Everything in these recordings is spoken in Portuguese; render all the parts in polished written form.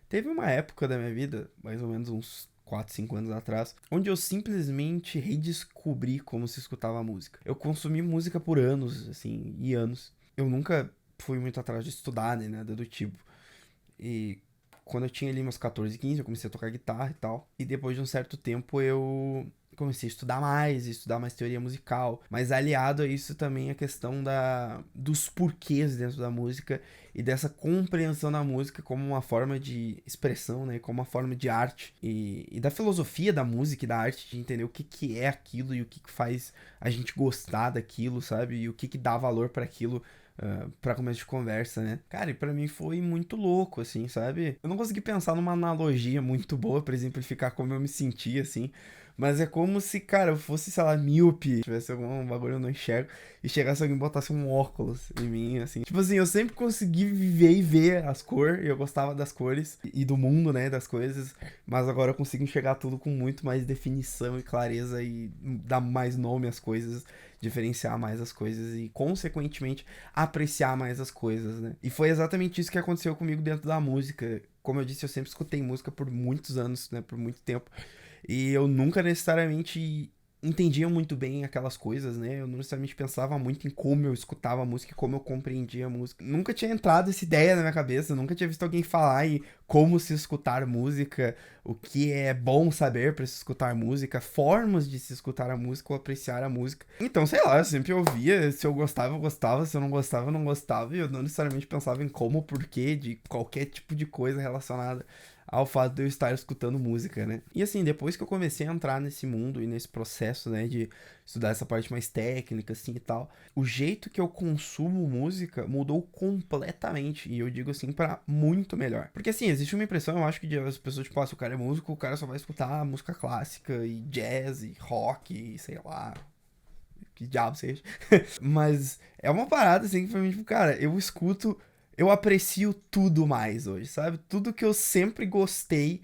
Teve uma época da minha vida, mais ou menos uns 4, 5 anos atrás, onde eu simplesmente redescobri como se escutava música. Eu consumi música por anos, assim, e anos. Eu nunca fui muito atrás de estudar, né, nada do tipo. E quando eu tinha ali meus 14, 15, eu comecei a tocar guitarra e tal. E depois de um certo tempo eu comecei a estudar mais teoria musical. Mas aliado a isso também a questão dos porquês dentro da música e dessa compreensão da música como uma forma de expressão, né? Como uma forma de arte. E da filosofia da música e da arte, de entender o que, que é aquilo e o que, que faz a gente gostar daquilo, sabe? E o que, que dá valor para aquilo pra começo de conversa, né? Cara, e pra mim foi muito louco, assim, sabe? Eu não consegui pensar numa analogia muito boa pra exemplificar como eu me sentia, assim. Mas é como se, cara, eu fosse, sei lá, míope, tivesse algum bagulho eu não enxergo, e chegasse alguém e botasse um óculos em mim, assim. Tipo assim, eu sempre consegui viver e ver as cores, e eu gostava das cores, e do mundo, né, das coisas, mas agora eu consigo enxergar tudo com muito mais definição e clareza, e dar mais nome às coisas, diferenciar mais as coisas, e, consequentemente, apreciar mais as coisas, né? E foi exatamente isso que aconteceu comigo dentro da música. Como eu disse, eu sempre escutei música por muitos anos, né? Por muito tempo. E eu nunca necessariamente entendia muito bem aquelas coisas, né? Eu não necessariamente pensava muito em como eu escutava a música e como eu compreendia a música. Nunca tinha entrado essa ideia na minha cabeça, nunca tinha visto alguém falar em como se escutar música, o que é bom saber para se escutar música, formas de se escutar a música ou apreciar a música. Então, sei lá, eu sempre ouvia, se eu gostava, eu gostava, se eu não gostava, eu não gostava, e eu não necessariamente pensava em como, porquê de qualquer tipo de coisa relacionada ao fato de eu estar escutando música, né? E assim, depois que eu comecei a entrar nesse mundo e nesse processo, né, de estudar essa parte mais técnica, assim e tal, o jeito que eu consumo música mudou completamente. E eu digo assim, pra muito melhor. Porque assim, existe uma impressão, eu acho que de as pessoas, tipo, ah, se o cara é músico, o cara só vai escutar música clássica e jazz e rock e sei lá, que diabo seja. Mas é uma parada assim que pra mim, tipo, cara, eu aprecio tudo mais hoje, sabe? Tudo que eu sempre gostei,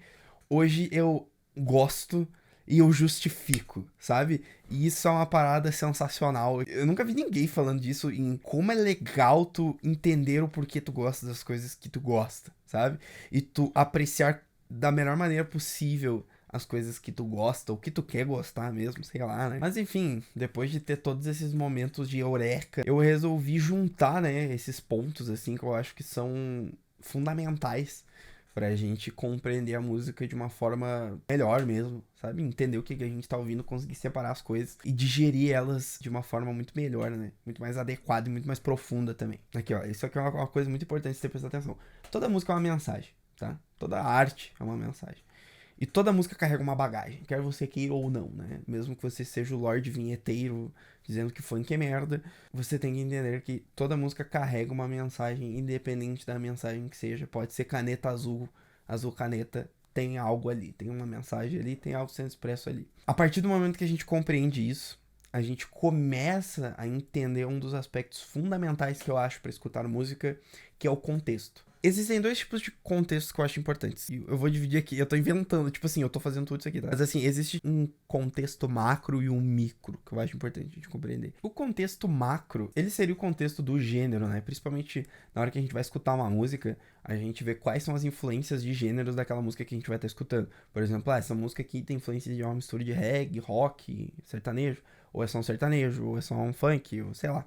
hoje eu gosto e eu justifico, sabe? E isso é uma parada sensacional. Eu nunca vi ninguém falando disso em como é legal tu entender o porquê tu gosta das coisas que tu gosta, sabe? E tu apreciar da melhor maneira possível as coisas que tu gosta, ou que tu quer gostar mesmo, sei lá, né? Mas enfim, depois de ter todos esses momentos de eureka, eu resolvi juntar, né, esses pontos, assim, que eu acho que são fundamentais pra gente compreender a música de uma forma melhor mesmo, sabe? Entender o que a gente tá ouvindo, conseguir separar as coisas e digerir elas de uma forma muito melhor, né? Muito mais adequada e muito mais profunda também. Aqui, ó, isso aqui é uma coisa muito importante de você prestar atenção. Toda música é uma mensagem, tá? Toda arte é uma mensagem. E toda música carrega uma bagagem, quer você queira ou não, né? Mesmo que você seja o Lorde Vinheteiro dizendo que funk é merda, você tem que entender que toda música carrega uma mensagem, independente da mensagem que seja. Pode ser caneta azul, azul caneta, tem algo ali, tem uma mensagem ali, tem algo sendo expresso ali. A partir do momento que a gente compreende isso, a gente começa a entender um dos aspectos fundamentais que eu acho para escutar música, que é o contexto. Existem dois tipos de contextos que eu acho importantes. E eu vou dividir aqui, eu tô inventando, tipo assim, eu tô fazendo tudo isso aqui, tá? Mas assim, existe um contexto macro e um micro, que eu acho importante a gente compreender. O contexto macro, ele seria o contexto do gênero, né? Principalmente na hora que a gente vai escutar uma música, a gente vê quais são as influências de gêneros daquela música que a gente vai estar escutando. Por exemplo, essa música aqui tem influência de uma mistura de reggae, rock, sertanejo, ou é só um sertanejo, ou é só um funk, ou sei lá.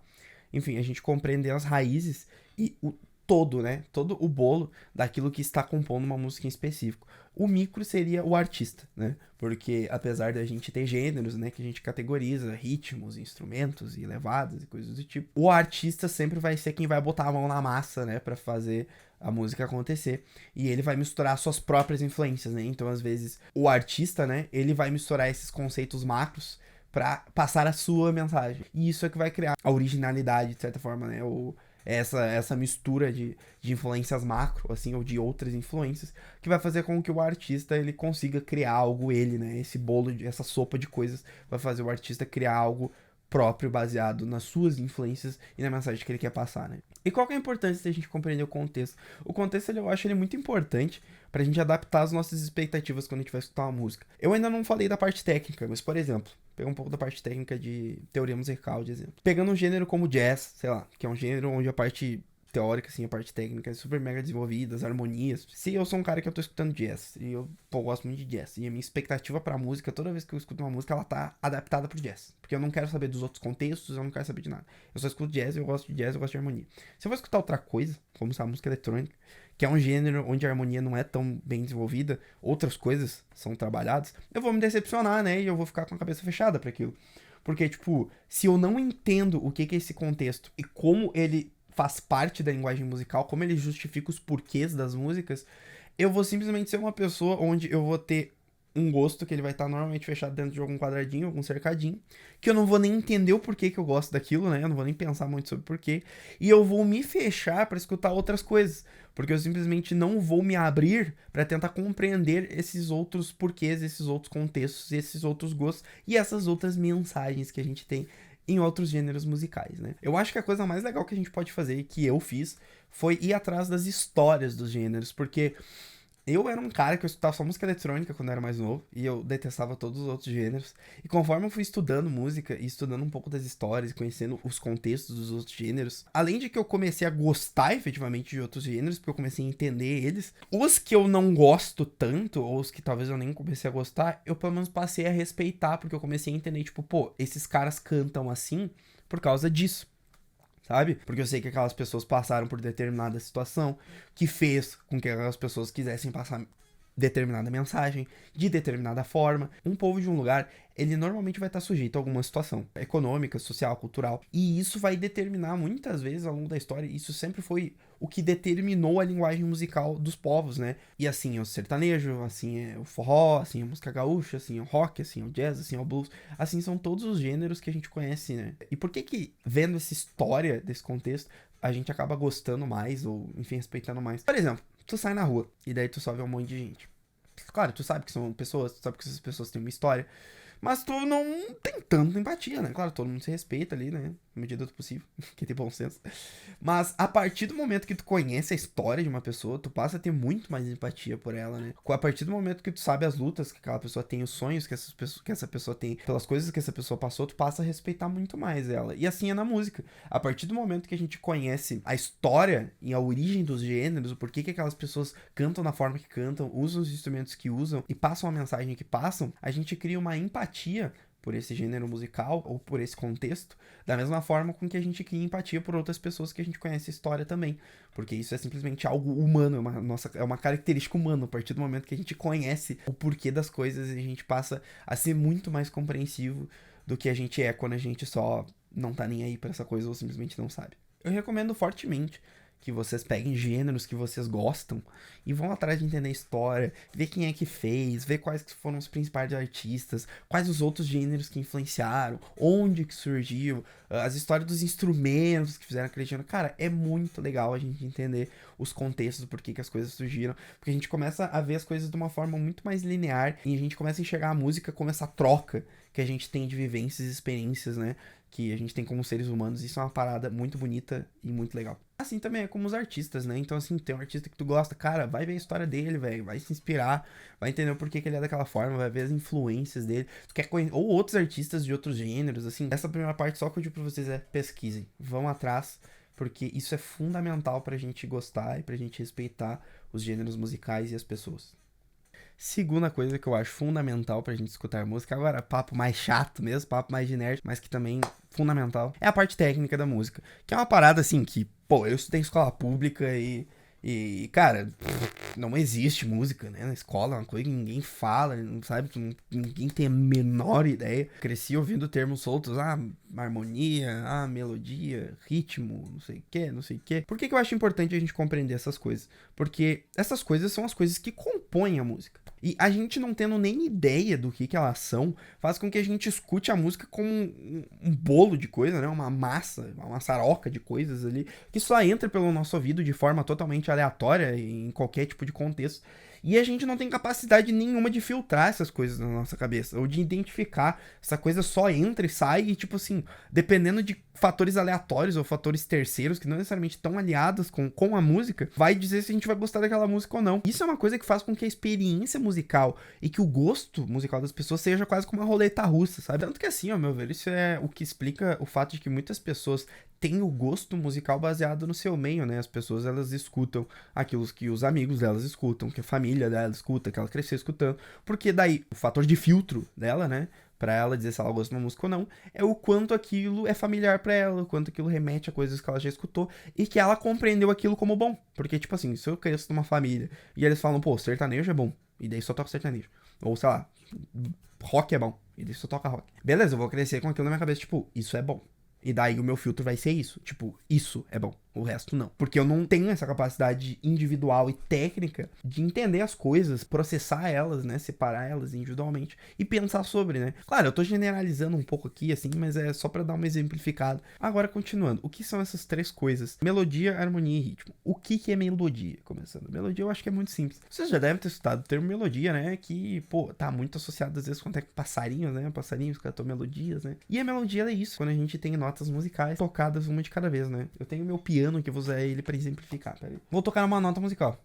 Enfim, a gente compreender as raízes e o todo, né? Todo o bolo daquilo que está compondo uma música em específico. O micro seria o artista, né? Porque apesar da gente ter gêneros, né, que a gente categoriza, ritmos, instrumentos e levadas e coisas do tipo, o artista sempre vai ser quem vai botar a mão na massa, né, para fazer a música acontecer. E ele vai misturar suas próprias influências, né? Então, às vezes, o artista, né, ele vai misturar esses conceitos macros para passar a sua mensagem. E isso é que vai criar a originalidade, de certa forma, né? Ou essa mistura de influências macro, assim, ou de outras influências, que vai fazer com que o artista ele consiga criar algo ele, né? Esse bolo, essa sopa de coisas vai fazer o artista criar algo próprio, baseado nas suas influências e na mensagem que ele quer passar, né? E qual que é a importância da gente compreender o contexto? O contexto, eu acho ele muito importante pra gente adaptar as nossas expectativas quando a gente vai escutar uma música. Eu ainda não falei da parte técnica, mas, por exemplo, pegar um pouco da parte técnica de teoria musical, de exemplo. Pegando um gênero como jazz, sei lá, que é um gênero onde a parte teórica, assim, a parte técnica é super mega desenvolvida, as harmonias. Se eu sou um cara que eu tô escutando jazz, e eu, pô, gosto muito de jazz, e a minha expectativa pra música, toda vez que eu escuto uma música, ela tá adaptada pro jazz. Porque eu não quero saber dos outros contextos, eu não quero saber de nada. Eu só escuto jazz, eu gosto de jazz, eu gosto de harmonia. Se eu vou escutar outra coisa, como essa música eletrônica, que é um gênero onde a harmonia não é tão bem desenvolvida, outras coisas são trabalhadas, eu vou me decepcionar, né? E eu vou ficar com a cabeça fechada pra aquilo. Porque, tipo, se eu não entendo o que é esse contexto e como ele faz parte da linguagem musical, como ele justifica os porquês das músicas, eu vou simplesmente ser uma pessoa onde eu vou ter um gosto que ele vai estar normalmente fechado dentro de algum quadradinho, algum cercadinho, que eu não vou nem entender o porquê que eu gosto daquilo, né? Eu não vou nem pensar muito sobre porquê, e eu vou me fechar para escutar outras coisas, porque eu simplesmente não vou me abrir para tentar compreender esses outros porquês, esses outros contextos, esses outros gostos e essas outras mensagens que a gente tem em outros gêneros musicais, né? Eu acho que a coisa mais legal que a gente pode fazer, que eu fiz, foi ir atrás das histórias dos gêneros, porque eu era um cara que eu escutava só música eletrônica quando eu era mais novo, e eu detestava todos os outros gêneros. E conforme eu fui estudando música e estudando um pouco das histórias, conhecendo os contextos dos outros gêneros, além de que eu comecei a gostar efetivamente de outros gêneros, porque eu comecei a entender eles, os que eu não gosto tanto, ou os que talvez eu nem comecei a gostar, eu pelo menos passei a respeitar, porque eu comecei a entender, tipo, pô, esses caras cantam assim por causa disso. Sabe? Porque eu sei que aquelas pessoas passaram por determinada situação que fez com que aquelas pessoas quisessem passar determinada mensagem de determinada forma. Um povo de um lugar, ele normalmente vai estar sujeito a alguma situação econômica, social, cultural, e isso vai determinar muitas vezes ao longo da história. Isso sempre foi o que determinou a linguagem musical dos povos, né? E assim é o sertanejo, assim é o forró, assim é a música gaúcha, assim é o rock, assim é o jazz, assim é o blues, assim são todos os gêneros que a gente conhece, né? E por que vendo essa história desse contexto, a gente acaba gostando mais, ou enfim, respeitando mais? Por exemplo, tu sai na rua e daí tu só vê um monte de gente. Claro, tu sabe que são pessoas, tu sabe que essas pessoas têm uma história, mas tu não tem tanta empatia, né? Claro, todo mundo se respeita ali, né? Na medida do possível, que tem bom senso. Mas a partir do momento que tu conhece a história de uma pessoa, tu passa a ter muito mais empatia por ela, né? A partir do momento que tu sabe as lutas que aquela pessoa tem, os sonhos que essa pessoa tem, pelas coisas que essa pessoa passou, tu passa a respeitar muito mais ela. E assim é na música. A partir do momento que a gente conhece a história e a origem dos gêneros, o porquê que aquelas pessoas cantam da forma que cantam, usam os instrumentos que usam e passam a mensagem que passam, a gente cria uma empatia por esse gênero musical ou por esse contexto, da mesma forma com que a gente cria empatia por outras pessoas que a gente conhece a história também, porque isso é simplesmente algo humano, é uma característica humana. A partir do momento que a gente conhece o porquê das coisas, a gente passa a ser muito mais compreensivo do que a gente é quando a gente só não tá nem aí pra essa coisa ou simplesmente não sabe. Eu recomendo fortemente que vocês peguem gêneros que vocês gostam e vão atrás de entender a história, ver quem é que fez, ver quais que foram os principais artistas, quais os outros gêneros que influenciaram, onde que surgiu, as histórias dos instrumentos que fizeram aquele gênero. Cara, é muito legal a gente entender os contextos, por que as coisas surgiram, porque a gente começa a ver as coisas de uma forma muito mais linear e a gente começa a enxergar a música como essa troca que a gente tem de vivências e experiências, né, que a gente tem como seres humanos. Isso é uma parada muito bonita e muito legal. Assim também é como os artistas, né? Então, assim, tem um artista que tu gosta, cara, vai ver a história dele, velho, vai se inspirar, vai entender o porquê que ele é daquela forma, vai ver as influências dele. Tu quer conhecer ou outros artistas de outros gêneros, assim. Essa primeira parte, só que eu digo pra vocês é pesquisem, vão atrás, porque isso é fundamental pra gente gostar e pra gente respeitar os gêneros musicais e as pessoas. Segunda coisa que eu acho fundamental pra gente escutar música, agora papo mais chato mesmo, papo mais de nerd, mas que também fundamental, é a parte técnica da música. Que é uma parada assim que, pô, eu estudei em escola pública e cara, não existe música, né? Na escola é uma coisa que ninguém fala, não sabe, ninguém tem a menor ideia. Cresci ouvindo termos soltos, harmonia, melodia, ritmo, não sei o que, não sei o que. Por que eu acho importante a gente compreender essas coisas? Porque essas coisas são as coisas que compõem a música. E a gente não tendo nem ideia do que elas são, faz com que a gente escute a música como um bolo de coisa, né? Uma massa, uma maçaroca de coisas ali, que só entra pelo nosso ouvido de forma totalmente aleatória em qualquer tipo de contexto. E a gente não tem capacidade nenhuma de filtrar essas coisas na nossa cabeça, ou de identificar. Essa coisa só entra e sai, e tipo assim, dependendo de fatores aleatórios ou fatores terceiros, que não necessariamente estão aliados com a música, vai dizer se a gente vai gostar daquela música ou não. Isso é uma coisa que faz com que a experiência musical e que o gosto musical das pessoas seja quase como uma roleta russa, sabe? Tanto que assim, ao meu ver, isso é o que explica o fato de que muitas pessoas têm o gosto musical baseado no seu meio, né? As pessoas, elas escutam aquilo que os amigos delas escutam, que a família dela escuta, que ela cresceu escutando, porque daí o fator de filtro dela, né? Pra ela dizer se ela gosta de uma música ou não, é o quanto aquilo é familiar pra ela, o quanto aquilo remete a coisas que ela já escutou e que ela compreendeu aquilo como bom. Porque, tipo assim, se eu cresço numa família e eles falam, pô, sertanejo é bom, e daí só toca sertanejo. Ou, sei lá, rock é bom, e daí só toca rock. Beleza, eu vou crescer com aquilo na minha cabeça, tipo, isso é bom. E daí o meu filtro vai ser isso, tipo, isso é bom. O resto não. Porque eu não tenho essa capacidade individual e técnica de entender as coisas, processar elas, né? Separar elas individualmente e pensar sobre, né? Claro, eu tô generalizando um pouco aqui, assim, mas é só pra dar um exemplificado. Agora, continuando. O que são essas três coisas? Melodia, harmonia e ritmo. O que é melodia? Começando. Melodia eu acho que é muito simples. Vocês já devem ter estudado o termo melodia, né? Que, pô, tá muito associado às vezes com até passarinhos, né? Passarinhos cantam melodias, né? E a melodia é isso. Quando a gente tem notas musicais tocadas uma de cada vez, né? Eu tenho meu piano que eu vou usar ele pra exemplificar. Pera aí. Vou tocar numa nota musical.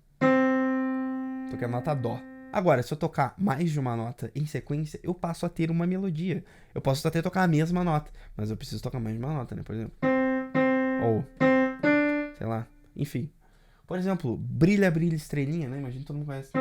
Toquei a nota Dó. Agora, se eu tocar mais de uma nota em sequência, eu passo a ter uma melodia. Eu posso até tocar a mesma nota, mas eu preciso tocar mais de uma nota, né? Por exemplo. Ou, sei lá. Enfim. Por exemplo, Brilha, Brilha, Estrelinha, né? Imagina que todo mundo conhece.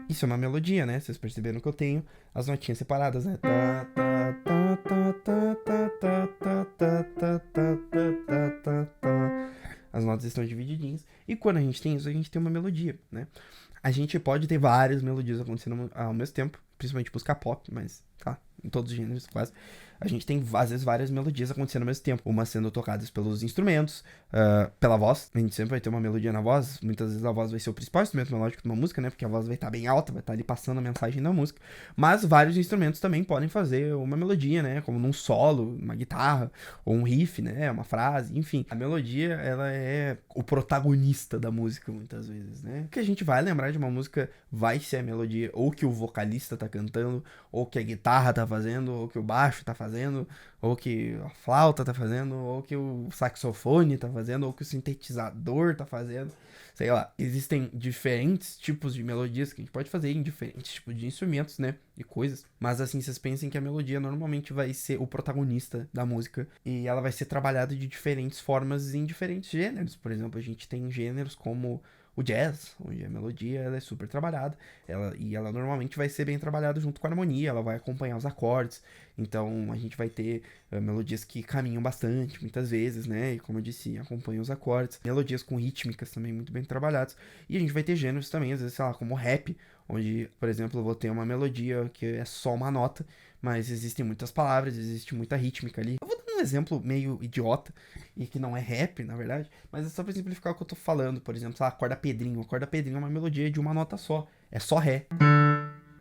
Isso é uma melodia, né? Vocês perceberam que eu tenho as notinhas separadas, né? Tá, tá, tá, tá, tá, tá, tá, tá, tá, tá, tá, tá, tá. As notas estão divididinhas. E quando a gente tem isso, a gente tem uma melodia, né? A gente pode ter várias melodias acontecendo ao mesmo tempo, principalmente música pop, mas tá, em todos os gêneros quase. A gente tem, às vezes, várias melodias acontecendo ao mesmo tempo. Umas sendo tocadas pelos instrumentos, pela voz. A gente sempre vai ter uma melodia na voz. Muitas vezes a voz vai ser o principal instrumento melódico de uma música, né? Porque a voz vai estar bem alta, vai estar ali passando a mensagem da música. Mas vários instrumentos também podem fazer uma melodia, né? Como num solo, uma guitarra, ou um riff, né? Uma frase, enfim. A melodia, ela é o protagonista da música, muitas vezes, né? O que a gente vai lembrar de uma música vai ser a melodia, ou que o vocalista tá cantando, ou que a guitarra tá fazendo, ou que o baixo tá fazendo, ou que a flauta tá fazendo, ou que o saxofone tá fazendo, ou que o sintetizador tá fazendo. Sei lá, existem diferentes tipos de melodias que a gente pode fazer em diferentes tipos de instrumentos, né? E coisas. Mas assim, vocês pensem que a melodia normalmente vai ser o protagonista da música. E ela vai ser trabalhada de diferentes formas em diferentes gêneros. Por exemplo, a gente tem gêneros como o jazz, onde a melodia ela é super trabalhada, ela normalmente vai ser bem trabalhada junto com a harmonia, ela vai acompanhar os acordes, então a gente vai ter melodias que caminham bastante, muitas vezes, né, e como eu disse, acompanham os acordes, melodias com rítmicas também muito bem trabalhadas, e a gente vai ter gêneros também, às vezes, sei lá, como rap, onde, por exemplo, eu vou ter uma melodia que é só uma nota, mas existem muitas palavras, existe muita rítmica ali. Eu vou dar um exemplo meio idiota, e que não é rap, na verdade, mas é só pra exemplificar o que eu tô falando. Por exemplo, a corda Pedrinho. A corda Pedrinho é uma melodia de uma nota só. É só Ré.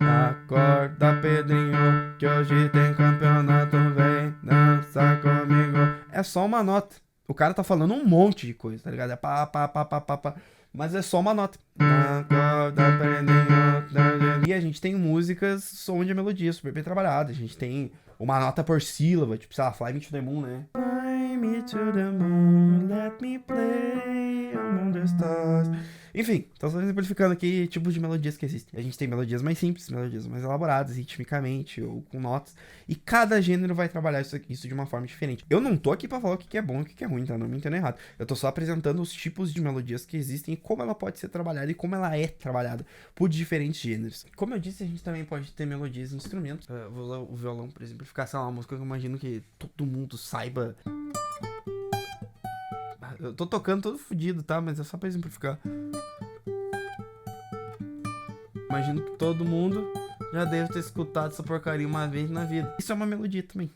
Acorda, Pedrinho, que hoje tem campeonato, vem dançar comigo. É só uma nota. O cara tá falando um monte de coisa, tá ligado? É pá, pá, pá, pá, pá, pá. Mas é só uma nota. Acorda, Pedrinho. E a gente tem músicas onde a melodia é super bem trabalhada. A gente tem uma nota por sílaba, tipo, sei lá, Fly Me to the Moon, né? Fly me to the moon, let me play among the stars. Enfim, então só exemplificando aqui tipos de melodias que existem. A gente tem melodias mais simples, melodias mais elaboradas, ritmicamente ou com notas. E cada gênero vai trabalhar isso de uma forma diferente. Eu não tô aqui pra falar o que é bom e o que é ruim, tá? Não me entenda errado. Eu tô só apresentando os tipos de melodias que existem e como ela pode ser trabalhada e como ela é trabalhada por diferentes gêneros. Como eu disse, a gente também pode ter melodias e instrumentos. Vou usar o violão, por exemplificar, sei lá, uma música que eu imagino que todo mundo saiba. Eu tô tocando todo fodido, tá? Mas é só pra exemplificar. Imagino que todo mundo já deve ter escutado essa porcaria uma vez na vida. Isso é uma melodia também.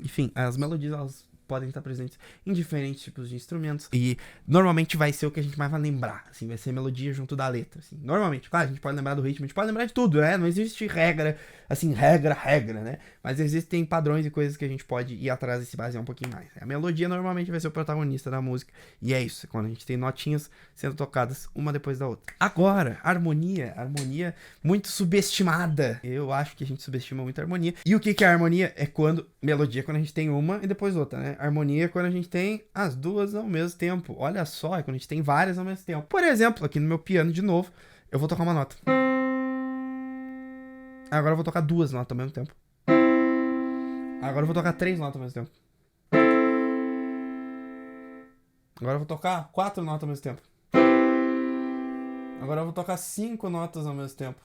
Enfim, as melodias, elas podem estar presentes em diferentes tipos de instrumentos. E normalmente vai ser o que a gente mais vai lembrar, assim, vai ser melodia junto da letra, assim. Normalmente, claro, a gente pode lembrar do ritmo, a gente pode lembrar de tudo, né? Não existe regra, assim, regra, né? Mas existem padrões e coisas que a gente pode ir atrás e se basear um pouquinho mais. A melodia normalmente vai ser o protagonista da música. E é isso, quando a gente tem notinhas sendo tocadas uma depois da outra. Agora, harmonia muito subestimada. Eu acho que a gente subestima muito a harmonia. E o que é a harmonia? É quando, melodia, quando a gente tem uma e depois outra, né? né? Harmonia é quando a gente tem as duas ao mesmo tempo. Olha só, é quando a gente tem várias ao mesmo tempo. Por exemplo, aqui no meu piano, de novo, eu vou tocar uma nota. Agora eu vou tocar duas notas ao mesmo tempo. Agora eu vou tocar três notas ao mesmo tempo. Agora eu vou tocar quatro notas ao mesmo tempo. Agora eu vou tocar cinco notas ao mesmo tempo.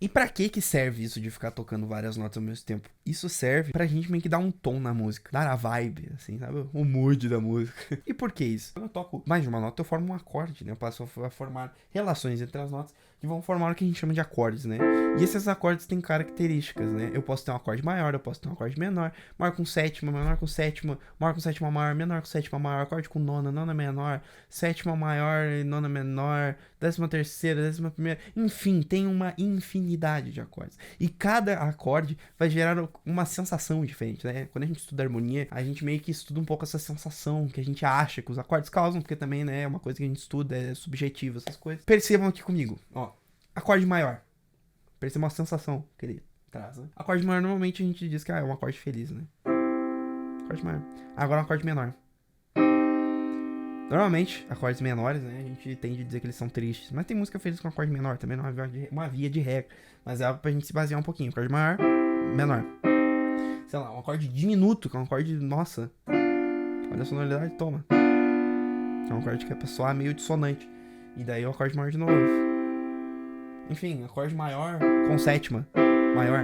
E pra que serve isso de ficar tocando várias notas ao mesmo tempo? Isso serve pra gente meio que dar um tom na música, dar a vibe, assim, sabe? O mood da música. E por que isso? Quando eu toco mais de uma nota, eu formo um acorde, né? Eu passo a formar relações entre as notas que vão formar o que a gente chama de acordes, né? E esses acordes têm características, né? Eu posso ter um acorde maior, eu posso ter um acorde menor, maior com sétima, menor com sétima, maior com sétima maior, menor com sétima maior, acorde com nona, nona menor, sétima maior e nona menor, décima terceira, décima primeira, enfim, tem uma infinidade de acordes. E cada acorde vai gerar uma sensação diferente, né? Quando a gente estuda harmonia, a gente meio que estuda um pouco essa sensação que a gente acha que os acordes causam, porque também, né, é uma coisa que a gente estuda, é subjetivo, essas coisas. Percebam aqui comigo, ó. Acorde maior. Percebam a sensação que ele traz, né? Acorde maior, normalmente a gente diz que é um acorde feliz, né? Acorde maior. Agora um acorde menor. Normalmente, acordes menores, né, a gente tende a dizer que eles são tristes. Mas tem música feliz com acorde menor, também não é uma via de regra. Mas é algo pra gente se basear um pouquinho. Acorde maior, menor. Sei lá, um acorde diminuto, que é um acorde, nossa. Olha a sonoridade, toma. É um acorde que é pra soar meio dissonante. E daí o acorde maior de novo. Enfim, acorde maior com sétima. Maior.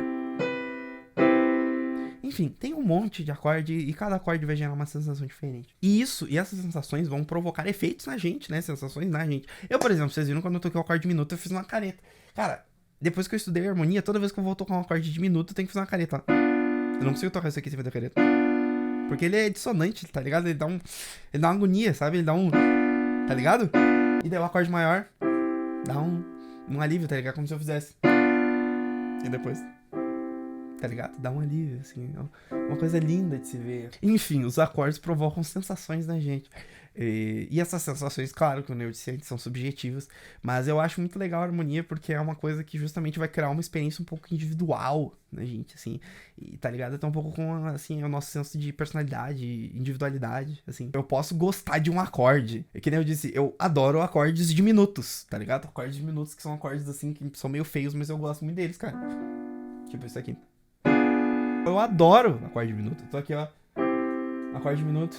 Enfim, tem um monte de acorde e cada acorde vai gerar uma sensação diferente. E essas sensações vão provocar efeitos na gente, né? Sensações na gente. Eu, por exemplo, vocês viram quando eu toquei o acorde diminuto, eu fiz uma careta. Cara, depois que eu estudei harmonia, toda vez que eu vou tocar um acorde diminuto, eu tenho que fazer uma careta. Eu não consigo tocar isso aqui sem fazer careta. Porque ele é dissonante, tá ligado? Ele dá uma agonia, sabe? Ele dá um... Tá ligado? E daí o acorde maior dá um alívio, tá ligado? Como se eu fizesse. E depois... Tá ligado? Dá um alívio, assim. Uma coisa linda de se ver. Enfim, os acordes provocam sensações na gente. E essas sensações, claro, que o eu disse antes, são subjetivas. Mas eu acho muito legal a harmonia, porque é uma coisa que justamente vai criar uma experiência um pouco individual na gente, assim. E tá ligado? Até um pouco com, assim, o nosso senso de personalidade, individualidade, assim. Eu posso gostar de um acorde. É que nem eu disse, eu adoro acordes diminutos, tá ligado? Acordes diminutos que são acordes, assim, que são meio feios, mas eu gosto muito deles, cara. Tipo isso aqui. Eu adoro acorde diminuto. Eu tô aqui, ó. Acorde diminuto.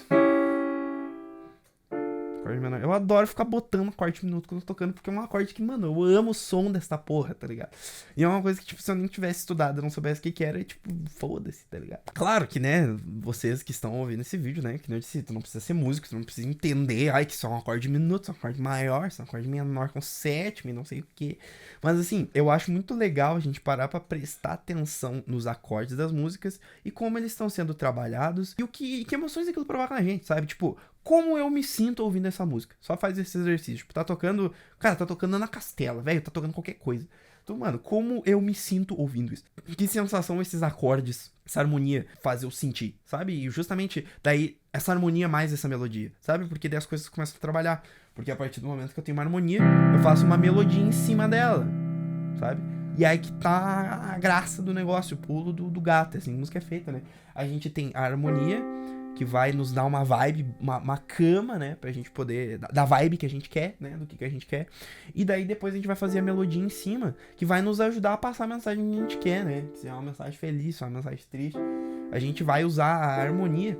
Acorde menor. Eu adoro ficar botando acorde diminuto quando eu tô tocando, porque é um acorde que, mano, eu amo o som dessa porra, tá ligado? E é uma coisa que, tipo, se eu nem tivesse estudado, eu não soubesse o que era, tipo, foda-se, tá ligado? Claro que, né, vocês que estão ouvindo esse vídeo, né, que nem eu disse, tu não precisa ser músico, tu não precisa entender, ai, que isso é um acorde diminuto, isso é um acorde maior, isso é um acorde menor com sétima e não sei o que. Mas, assim, eu acho muito legal a gente parar pra prestar atenção nos acordes das músicas e como eles estão sendo trabalhados e que emoções aquilo provoca na gente, sabe? Tipo, como eu me sinto ouvindo essa música. Só faz esse exercício. Tipo, tá tocando... Cara, tá tocando Ana Castela, velho. Tá tocando qualquer coisa. Então, mano, como eu me sinto ouvindo isso? Que sensação esses acordes, essa harmonia faz eu sentir, sabe? E justamente daí, essa harmonia mais essa melodia, sabe? Porque daí as coisas começam a trabalhar. Porque a partir do momento que eu tenho uma harmonia, eu faço uma melodia em cima dela, sabe? E aí que tá a graça do negócio, o pulo do gato. Assim, a música é feita, né? A gente tem a harmonia, que vai nos dar uma vibe, uma cama, né, pra gente poder, da vibe que a gente quer, né, do que a gente quer, e daí depois a gente vai fazer a melodia em cima, que vai nos ajudar a passar a mensagem que a gente quer, né, se é uma mensagem feliz, se é uma mensagem triste, a gente vai usar a harmonia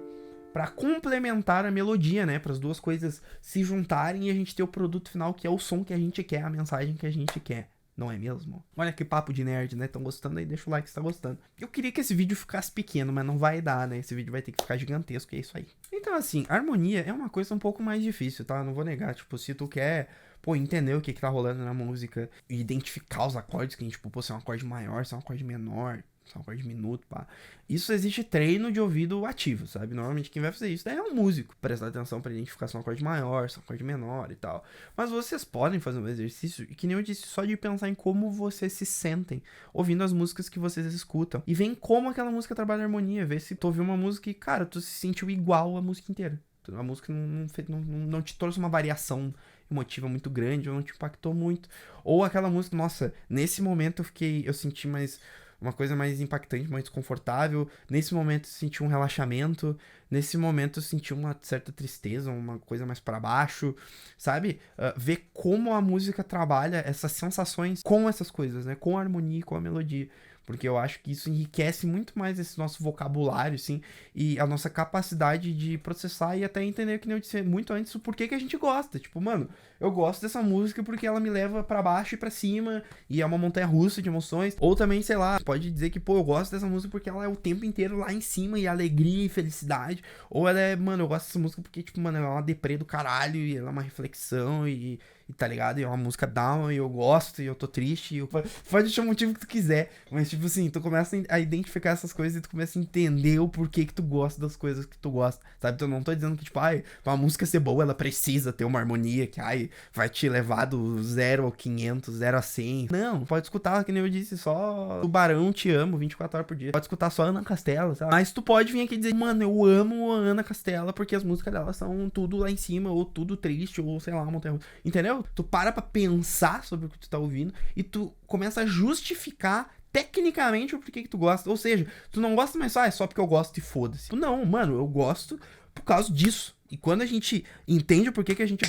pra complementar a melodia, né, para as duas coisas se juntarem e a gente ter o produto final, que é o som que a gente quer, a mensagem que a gente quer. Não é mesmo? Olha que papo de nerd, né? Tão gostando aí? Deixa o like se tá gostando. Eu queria que esse vídeo ficasse pequeno, mas não vai dar, né? Esse vídeo vai ter que ficar gigantesco, é isso aí. Então, assim, harmonia é uma coisa um pouco mais difícil, tá? Não vou negar. Tipo, se tu quer, pô, entender o que tá rolando na música, e identificar os acordes, que, tipo, pô, se é um acorde maior, se é um acorde menor, se é um acorde diminuto, pá. Isso existe treino de ouvido ativo, sabe? Normalmente quem vai fazer isso daí é um músico. Prestar atenção pra identificar se é um acorde maior, se é um acorde menor e tal. Mas vocês podem fazer um exercício, e que nem eu disse, só de pensar em como vocês se sentem ouvindo as músicas que vocês escutam. E vem como aquela música trabalha a harmonia. Vê se tu ouviu uma música e, cara, tu se sentiu igual a música inteira. A música não te trouxe uma variação emotiva muito grande, ou não te impactou muito. Ou aquela música, nossa, nesse momento eu senti mais uma coisa mais impactante, mais confortável. Nesse momento eu senti um relaxamento, nesse momento eu senti uma certa tristeza, uma coisa mais pra baixo, sabe? Ver como a música trabalha essas sensações com essas coisas, né? Com a harmonia e com a melodia. Porque eu acho que isso enriquece muito mais esse nosso vocabulário, assim, e a nossa capacidade de processar e até entender, que nem eu disse muito antes, o porquê que a gente gosta. Tipo, mano, eu gosto dessa música porque ela me leva pra baixo e pra cima, e é uma montanha-russa de emoções. Ou também, sei lá, pode dizer que, pô, eu gosto dessa música porque ela é o tempo inteiro lá em cima, e alegria e felicidade. Ou ela é, mano, eu gosto dessa música porque, tipo, mano, ela é uma deprê do caralho, e ela é uma reflexão, e tá ligado? E é uma música down, e eu gosto, e eu tô triste, e pode achar o motivo que tu quiser, mas tipo assim, tu começa a identificar essas coisas e tu começa a entender o porquê que tu gosta das coisas que tu gosta, sabe? Então eu não tô dizendo que, tipo, ai, pra uma música ser boa, ela precisa ter uma harmonia que, ai, vai te levar do 0 ao 500, 0 a 100. Não, pode escutar, que nem eu disse, só Tubarão, Te Amo, 24 horas por dia. Pode escutar só Ana Castela, sabe? Mas tu pode vir aqui dizer, mano, eu amo a Ana Castela porque as músicas dela são tudo lá em cima, ou tudo triste, ou sei lá, montanha, entendeu? Tu para pra pensar sobre o que tu tá ouvindo e tu começa a justificar tecnicamente o porquê que tu gosta. Ou seja, tu não gosta, mas é só porque eu gosto e foda-se. Não, mano, eu gosto por causa disso. E quando a gente entende o porquê que a gente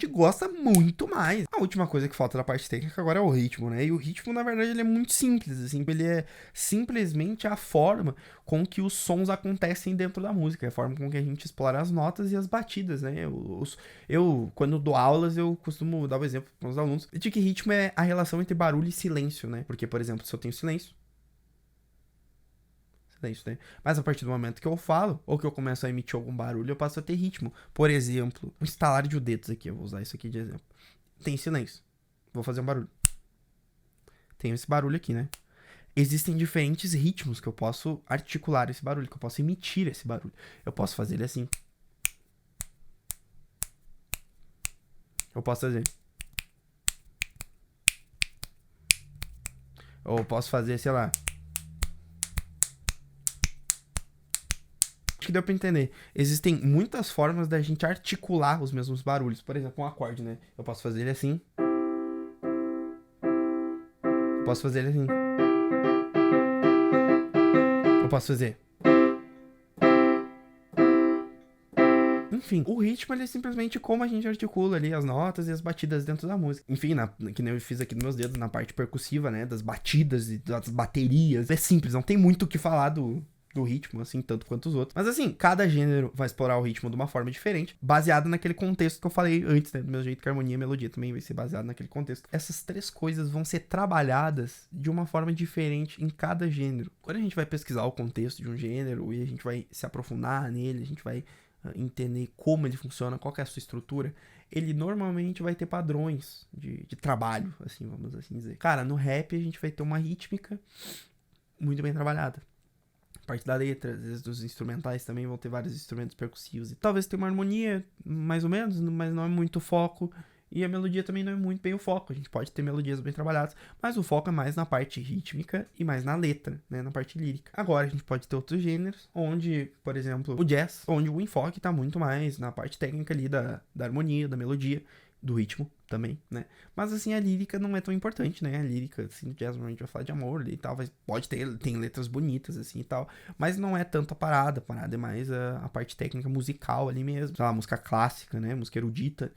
gosta muito mais. A última coisa que falta da parte técnica agora é o ritmo, né? E o ritmo, na verdade, ele é muito simples, assim. Ele é simplesmente a forma com que os sons acontecem dentro da música. É a forma com que a gente explora as notas e as batidas, né? Eu quando dou aulas, eu costumo dar o exemplo para os alunos de que ritmo é a relação entre barulho e silêncio, né? Porque, por exemplo, se eu tenho silêncio, né? Mas a partir do momento que eu falo, ou que eu começo a emitir algum barulho, eu passo a ter ritmo. Por exemplo, um estalar de dedos aqui, eu vou usar isso aqui de exemplo. Tem silêncio. Vou fazer um barulho. Tem esse barulho aqui, né? Existem diferentes ritmos que eu posso articular esse barulho, que eu posso emitir esse barulho. Eu posso fazer ele assim. Eu posso fazer. Ou eu posso fazer, sei lá. Que deu pra entender. Existem muitas formas da gente articular os mesmos barulhos. Por exemplo, um acorde, né? Eu posso fazer ele assim. Eu posso fazer ele assim. Eu posso fazer. Enfim, o ritmo ele é simplesmente como a gente articula ali as notas e as batidas dentro da música. Enfim, que nem eu fiz aqui nos meus dedos, na parte percussiva, né? Das batidas e das baterias. É simples, não tem muito o que falar do ritmo, assim, tanto quanto os outros. Mas assim, cada gênero vai explorar o ritmo de uma forma diferente, baseado naquele contexto que eu falei antes, né? Do meu jeito que a harmonia e a melodia também vai ser baseado naquele contexto. Essas três coisas vão ser trabalhadas de uma forma diferente em cada gênero. Quando a gente vai pesquisar o contexto de um gênero e a gente vai se aprofundar nele, a gente vai entender como ele funciona, qual que é a sua estrutura, ele normalmente vai ter padrões de trabalho, assim, vamos assim dizer. Cara, no rap a gente vai ter uma rítmica muito bem trabalhada. Parte da letra, às vezes dos instrumentais também vão ter vários instrumentos percussivos. E talvez tenha uma harmonia, mais ou menos, mas não é muito foco. E a melodia também não é muito bem o foco. A gente pode ter melodias bem trabalhadas, mas o foco é mais na parte rítmica e mais na letra, né? Na parte lírica. Agora a gente pode ter outros gêneros, onde, por exemplo, o jazz, onde o enfoque tá muito mais na parte técnica ali da harmonia, da melodia, do ritmo também, né? Mas assim, a lírica não é tão importante, né? A lírica, assim, o jazz normalmente vai falar de amor e tal, pode ter, tem letras bonitas, assim, e tal, mas não é tanto a parada é mais a parte técnica musical ali mesmo, sei lá, música clássica, né? Música erudita.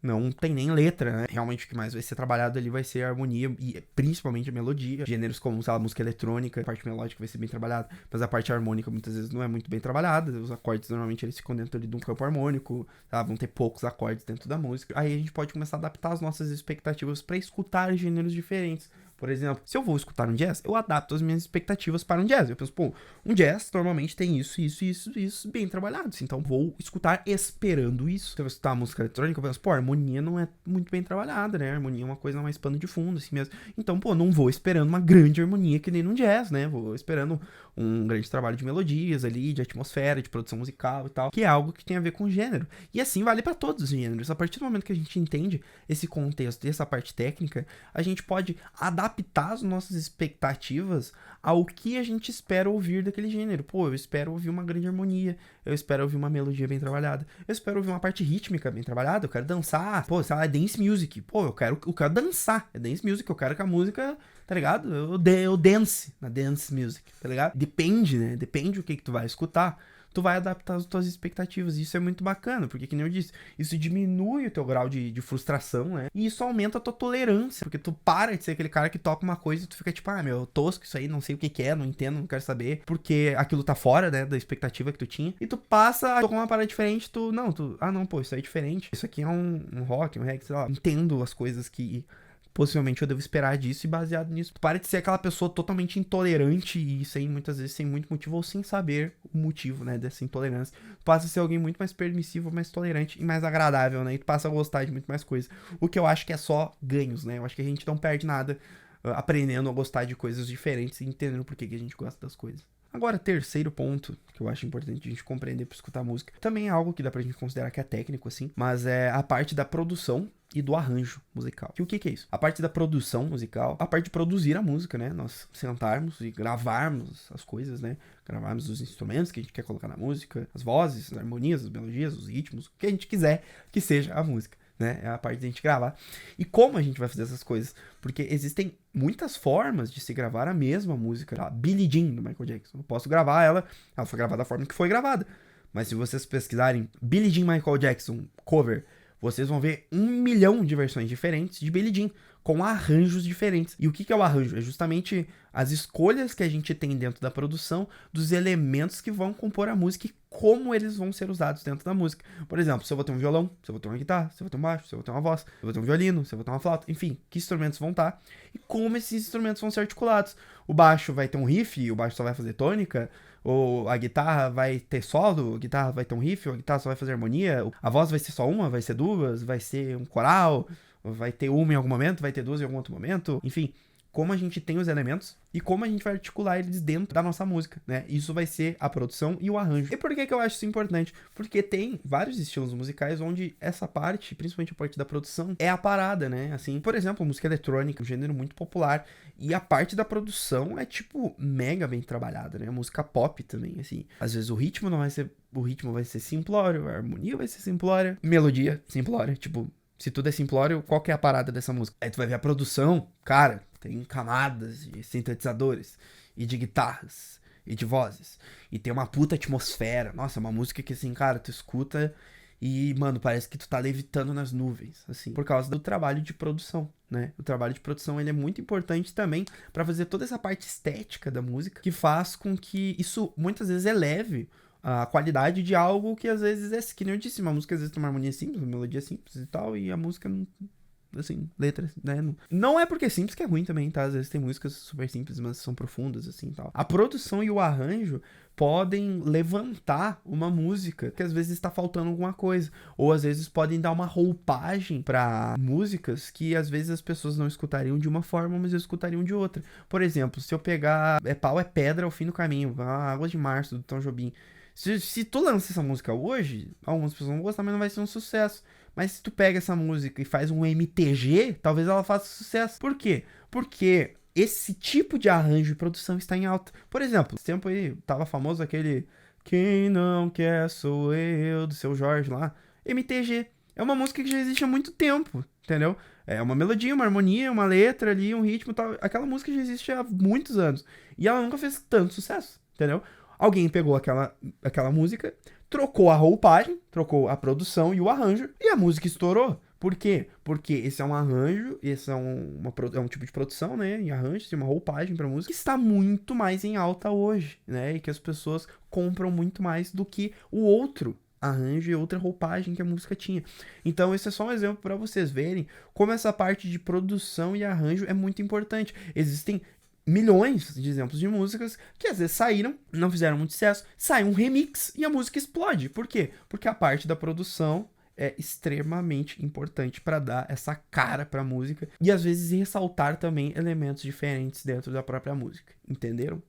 Não tem nem letra, né? Realmente o que mais vai ser trabalhado ali vai ser a harmonia e principalmente a melodia. Gêneros como, sei lá, música eletrônica, a parte melódica vai ser bem trabalhada, mas a parte harmônica muitas vezes não é muito bem trabalhada. Os acordes normalmente eles ficam dentro ali de um campo harmônico, tá? Vão ter poucos acordes dentro da música. Aí a gente pode começar a adaptar as nossas expectativas para escutar gêneros diferentes. Por exemplo, se eu vou escutar um jazz, eu adapto as minhas expectativas para um jazz. Eu penso, pô, um jazz normalmente tem isso bem trabalhados. Então vou escutar esperando isso. Se eu vou escutar música eletrônica, eu penso, pô, a harmonia não é muito bem trabalhada, né? A harmonia é uma coisa mais pano de fundo, assim mesmo. Então, pô, não vou esperando uma grande harmonia que nem num jazz, né? Vou esperando um grande trabalho de melodias ali, de atmosfera, de produção musical e tal, que é algo que tem a ver com gênero. E assim vale para todos os gêneros. A partir do momento que a gente entende esse contexto e essa parte técnica, a gente pode adaptar adaptar as nossas expectativas ao que a gente espera ouvir daquele gênero. Pô, eu espero ouvir uma grande harmonia, eu espero ouvir uma melodia bem trabalhada, eu espero ouvir uma parte rítmica bem trabalhada, eu quero dançar, pô, sei lá, é dance music, pô, eu quero dançar, é dance music, eu quero que a música, tá ligado? Eu dance na dance music, tá ligado? Depende, né? Depende do que tu vai escutar. Tu vai adaptar as tuas expectativas. E isso é muito bacana, porque, que nem eu disse, isso diminui o teu grau de frustração, né? E isso aumenta a tua tolerância, porque tu para de ser aquele cara que toca uma coisa e tu fica tipo, ah, meu, tosco isso aí, não sei o que é, não entendo, não quero saber, porque aquilo tá fora, né, da expectativa que tu tinha. E tu passa a tocar uma parada diferente, não, pô, isso aí é diferente. Isso aqui é um rock, um reggae, sei lá. Entendo as coisas que possivelmente eu devo esperar disso, e baseado nisso, tu para de ser aquela pessoa totalmente intolerante e muitas vezes sem muito motivo ou sem saber o motivo, né, dessa intolerância. Tu passa a ser alguém muito mais permissivo, mais tolerante e mais agradável, né, e tu passa a gostar de muito mais coisas. O que eu acho que é só ganhos, né, eu acho que a gente não perde nada aprendendo a gostar de coisas diferentes e entendendo por que a gente gosta das coisas. Agora, terceiro ponto, que eu acho importante a gente compreender para escutar música, também é algo que dá pra gente considerar que é técnico, assim, mas é a parte da produção e do arranjo musical. Que o que é isso? A parte da produção musical, a parte de produzir a música, né? Nós sentarmos e gravarmos as coisas, né? Gravarmos os instrumentos que a gente quer colocar na música, as vozes, as harmonias, as melodias, os ritmos, o que a gente quiser que seja a música, né? É a parte de a gente gravar. E como a gente vai fazer essas coisas? Porque existem muitas formas de se gravar a mesma música. Tá? Billie Jean, do Michael Jackson. Eu posso gravar ela foi gravada da forma que foi gravada. Mas se vocês pesquisarem Billie Jean Michael Jackson cover, vocês vão ver 1 milhão de versões diferentes de Billie Jean, com arranjos diferentes. E o que é o arranjo? É justamente as escolhas que a gente tem dentro da produção dos elementos que vão compor a música e como eles vão ser usados dentro da música. Por exemplo, se eu vou ter um violão, se eu vou ter uma guitarra, se eu vou ter um baixo, se eu vou ter uma voz, se eu vou ter um violino, se eu vou ter uma flauta, enfim, que instrumentos vão estar e como esses instrumentos vão ser articulados. O baixo vai ter um riff, o baixo só vai fazer tônica, ou a guitarra vai ter solo, a guitarra vai ter um riff, ou a guitarra só vai fazer harmonia, a voz vai ser só uma, vai ser duas, vai ser um coral, vai ter uma em algum momento, vai ter duas em algum outro momento, enfim, como a gente tem os elementos e como a gente vai articular eles dentro da nossa música, né? Isso vai ser a produção e o arranjo. E por que eu acho isso importante? Porque tem vários estilos musicais onde essa parte, principalmente a parte da produção, é a parada, né? Assim, por exemplo, música eletrônica, um gênero muito popular, e a parte da produção é, tipo, mega bem trabalhada, né? A música pop também, assim. Às vezes o ritmo vai ser simplório, a harmonia vai ser simplória, melodia simplória, tipo, se tudo é simplório, qual que é a parada dessa música? Aí tu vai ver a produção, cara, tem camadas de sintetizadores, e de guitarras, e de vozes, e tem uma puta atmosfera. Nossa, uma música que assim, cara, tu escuta e, mano, parece que tu tá levitando nas nuvens, assim, por causa do trabalho de produção, né? O trabalho de produção, ele é muito importante também pra fazer toda essa parte estética da música, que faz com que isso, muitas vezes, eleve a qualidade de algo que às vezes é, que nem eu disse, uma música às vezes tem uma harmonia simples, uma melodia simples e tal, e a música não, assim, letras, né? Não é porque é simples que é ruim também, tá? Às vezes tem músicas super simples, mas são profundas, assim, e tal. A produção e o arranjo podem levantar uma música que às vezes está faltando alguma coisa, ou às vezes podem dar uma roupagem para músicas que às vezes as pessoas não escutariam de uma forma, mas escutariam de outra. Por exemplo, se eu pegar É Pau é Pedra ao Fim do Caminho, a Água de Março, do Tom Jobim, se tu lança essa música hoje, algumas pessoas vão gostar, mas não vai ser um sucesso. Mas se tu pega essa música e faz um MTG, talvez ela faça sucesso. Por quê? Porque esse tipo de arranjo e produção está em alta. Por exemplo, esse tempo aí tava famoso aquele Quem Não Quer Sou Eu, do Seu Jorge lá. MTG. É uma música que já existe há muito tempo, entendeu? É uma melodia, uma harmonia, uma letra ali, um ritmo e tal. Aquela música já existe há muitos anos. E ela nunca fez tanto sucesso, entendeu? Alguém pegou aquela música, trocou a roupagem, trocou a produção e o arranjo, e a música estourou. Por quê? Porque esse é um arranjo, esse é um tipo de produção, né? Em arranjo, tem uma roupagem pra música, que está muito mais em alta hoje, né? E que as pessoas compram muito mais do que o outro arranjo e outra roupagem que a música tinha. Então esse é só um exemplo para vocês verem como essa parte de produção e arranjo é muito importante. Existem milhões de exemplos de músicas que às vezes saíram, não fizeram muito sucesso, sai um remix e a música explode. Por quê? Porque a parte da produção é extremamente importante para dar essa cara pra música e às vezes ressaltar também elementos diferentes dentro da própria música. Entenderam?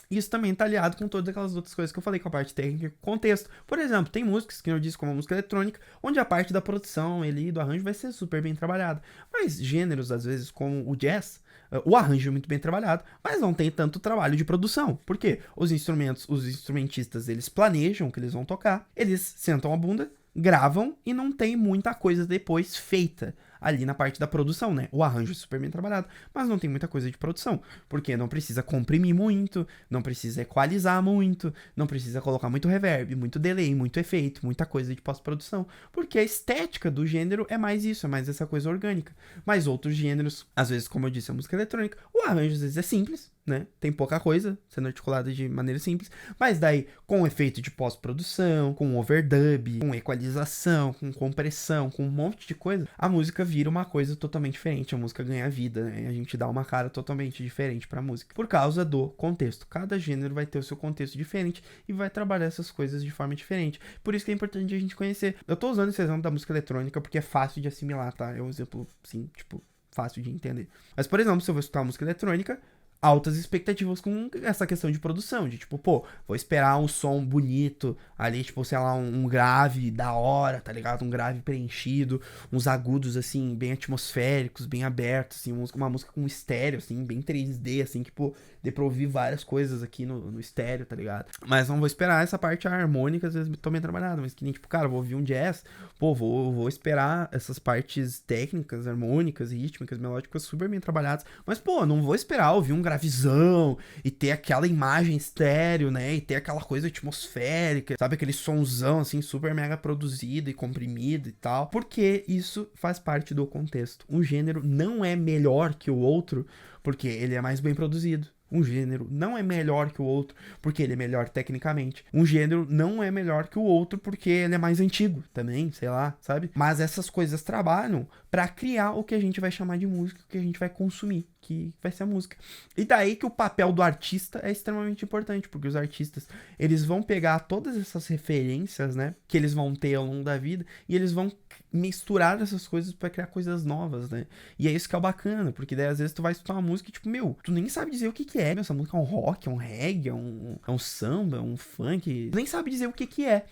Isso também tá aliado com todas aquelas outras coisas que eu falei, com a parte técnica e contexto. Por exemplo, tem músicas, que eu disse, como a música eletrônica, onde a parte da produção ali, do arranjo vai ser super bem trabalhada. Mas gêneros, às vezes, como o jazz, O arranjo é muito bem trabalhado, mas não tem tanto trabalho de produção. Por quê? Os instrumentistas, eles planejam o que eles vão tocar, eles sentam a bunda, gravam e não tem muita coisa depois feita ali na parte da produção, né? O arranjo é super bem trabalhado, mas não tem muita coisa de produção, porque não precisa comprimir muito, não precisa equalizar muito, não precisa colocar muito reverb, muito delay, muito efeito, muita coisa de pós-produção, porque a estética do gênero é mais isso, é mais essa coisa orgânica. Mas outros gêneros, às vezes, como eu disse, a música eletrônica, o arranjo às vezes é simples, né? Tem pouca coisa sendo articulada de maneira simples, mas daí com efeito de pós-produção, com overdub, com equalização, com compressão, com um monte de coisa, a música vira uma coisa totalmente diferente, a música ganha vida, né? A gente dá uma cara totalmente diferente pra música, por causa do contexto. Cada gênero vai ter o seu contexto diferente e vai trabalhar essas coisas de forma diferente. Por isso que é importante a gente conhecer. Eu tô usando esse exemplo da música eletrônica porque é fácil de assimilar, tá? É um exemplo, sim, tipo, fácil de entender. Mas, por exemplo, se eu vou escutar música eletrônica, altas expectativas com essa questão de produção, de tipo, pô, vou esperar um som bonito ali, tipo, sei lá, um grave da hora, tá ligado? Um grave preenchido, uns agudos, assim, bem atmosféricos, bem abertos, assim, uma música com estéreo, assim, bem 3D, assim, que, pô, dê pra ouvir várias coisas aqui no estéreo, tá ligado? Mas não vou esperar essa parte harmônica, às vezes tô bem trabalhado, mas que nem, tipo, cara, vou ouvir um jazz, pô, vou esperar essas partes técnicas, harmônicas, rítmicas, melódicas super bem trabalhadas, mas, pô, não vou esperar ouvir um gravizão e ter aquela imagem estéreo, né, e ter aquela coisa atmosférica, sabe, aquele sonzão, assim, super mega produzido e comprimido e tal, porque isso faz parte do contexto. Um gênero não é melhor que o outro porque ele é mais bem produzido. Um gênero não é melhor que o outro porque ele é melhor tecnicamente. Um gênero não é melhor que o outro porque ele é mais antigo também, sei lá, sabe? Mas essas coisas trabalham pra criar o que a gente vai chamar de música, o que a gente vai consumir, que vai ser a música. E daí que o papel do artista é extremamente importante, porque os artistas, eles vão pegar todas essas referências, né, que eles vão ter ao longo da vida, e eles vão misturar essas coisas pra criar coisas novas, né? E é isso que é o bacana, porque daí às vezes tu vai escutar uma música e tipo, meu, tu nem sabe dizer o que que é. Essa música é um rock, é um reggae, é um samba, é um funk, tu nem sabe dizer o que que é.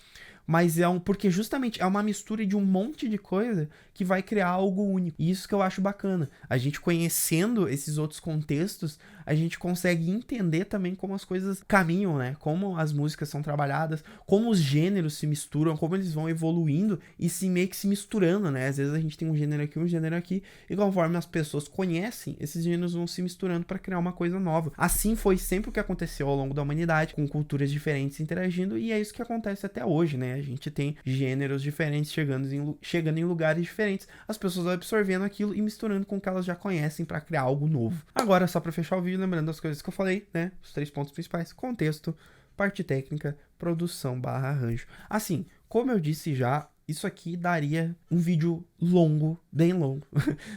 Mas porque justamente é uma mistura de um monte de coisa que vai criar algo único. E isso que eu acho bacana. A gente conhecendo esses outros contextos, a gente consegue entender também como as coisas caminham, né? Como as músicas são trabalhadas, como os gêneros se misturam, como eles vão evoluindo e se meio que se misturando, né? Às vezes a gente tem um gênero aqui, e conforme as pessoas conhecem, esses gêneros vão se misturando para criar uma coisa nova. Assim foi sempre o que aconteceu ao longo da humanidade, com culturas diferentes interagindo, e é isso que acontece até hoje, né? A gente tem gêneros diferentes chegando em lugares diferentes, as pessoas vão absorvendo aquilo e misturando com o que elas já conhecem para criar algo novo. Agora, só para fechar o vídeo, lembrando das coisas que eu falei, né? Os 3 pontos principais: contexto, parte técnica, produção / arranjo. Assim, como eu disse já, isso aqui daria um vídeo longo, bem longo,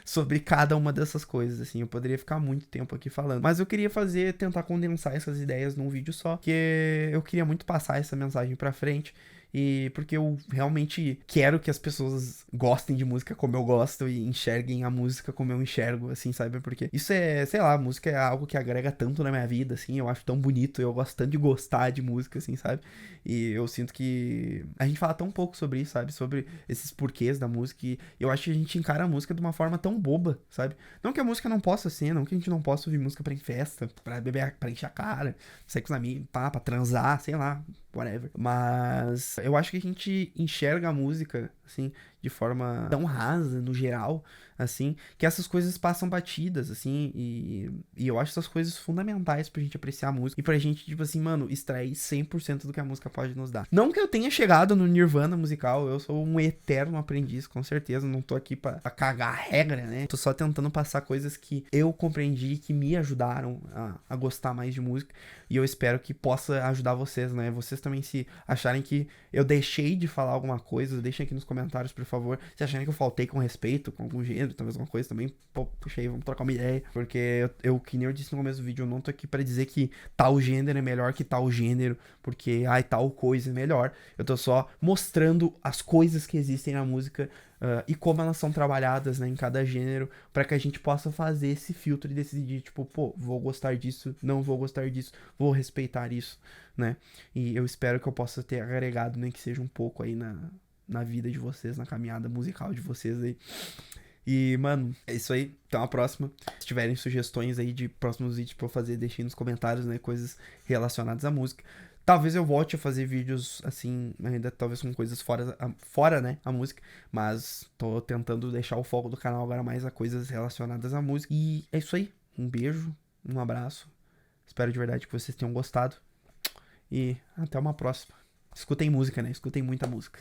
sobre cada uma dessas coisas, assim, eu poderia ficar muito tempo aqui falando, mas eu queria tentar condensar essas ideias num vídeo só, porque eu queria muito passar essa mensagem pra frente, e porque eu realmente quero que as pessoas gostem de música como eu gosto e enxerguem a música como eu enxergo, assim, sabe? Porque isso é, sei lá, a música é algo que agrega tanto na minha vida, assim, eu acho tão bonito, eu gosto tanto de gostar de música, assim, sabe? E eu sinto que a gente fala tão pouco sobre isso, sabe? Sobre esses porquês da música, e eu acho que a gente encara a música de uma forma tão boba, sabe? Não que a música não possa ser, não que a gente não possa ouvir música pra ir em festa, pra beber, pra encher a cara, sair com os amigos, pá, pra transar, sei lá, whatever. Mas eu acho que a gente enxerga a música, assim, de forma tão rasa, no geral, assim, que essas coisas passam batidas, assim, e eu acho essas coisas fundamentais pra gente apreciar a música e pra gente, tipo assim, mano, extrair 100% do que a música pode nos dar. Não que eu tenha chegado no nirvana musical, eu sou um eterno aprendiz, com certeza, não tô aqui pra cagar a regra, né? Tô só tentando passar coisas que eu compreendi, que me ajudaram a gostar mais de música, e eu espero que possa ajudar vocês, né? Vocês também, se acharem que eu deixei de falar alguma coisa, deixem aqui nos comentários, por favor. Se acharem que eu faltei com respeito, com algum gênero, talvez alguma coisa também, pô, puxa aí, vamos trocar uma ideia. Porque que nem eu disse no começo do vídeo, eu não tô aqui pra dizer que tal gênero é melhor que tal gênero, porque, tal coisa é melhor. Eu tô só mostrando as coisas que existem na música, e como elas são trabalhadas, né, em cada gênero, para que a gente possa fazer esse filtro e decidir, tipo, pô, vou gostar disso, não vou gostar disso, vou respeitar isso, né? E eu espero que eu possa ter agregado, nem que seja um pouco aí na vida de vocês, na caminhada musical de vocês aí. E, mano, é isso aí. Até uma próxima. Se tiverem sugestões aí de próximos vídeos pra eu fazer, deixem nos comentários, né? Coisas relacionadas à música. Talvez eu volte a fazer vídeos assim, ainda talvez com coisas fora, né, a música. Mas tô tentando deixar o foco do canal agora mais a coisas relacionadas à música. E é isso aí. Um beijo, um abraço. Espero de verdade que vocês tenham gostado. E até uma próxima. Escutem música, né? Escutem muita música.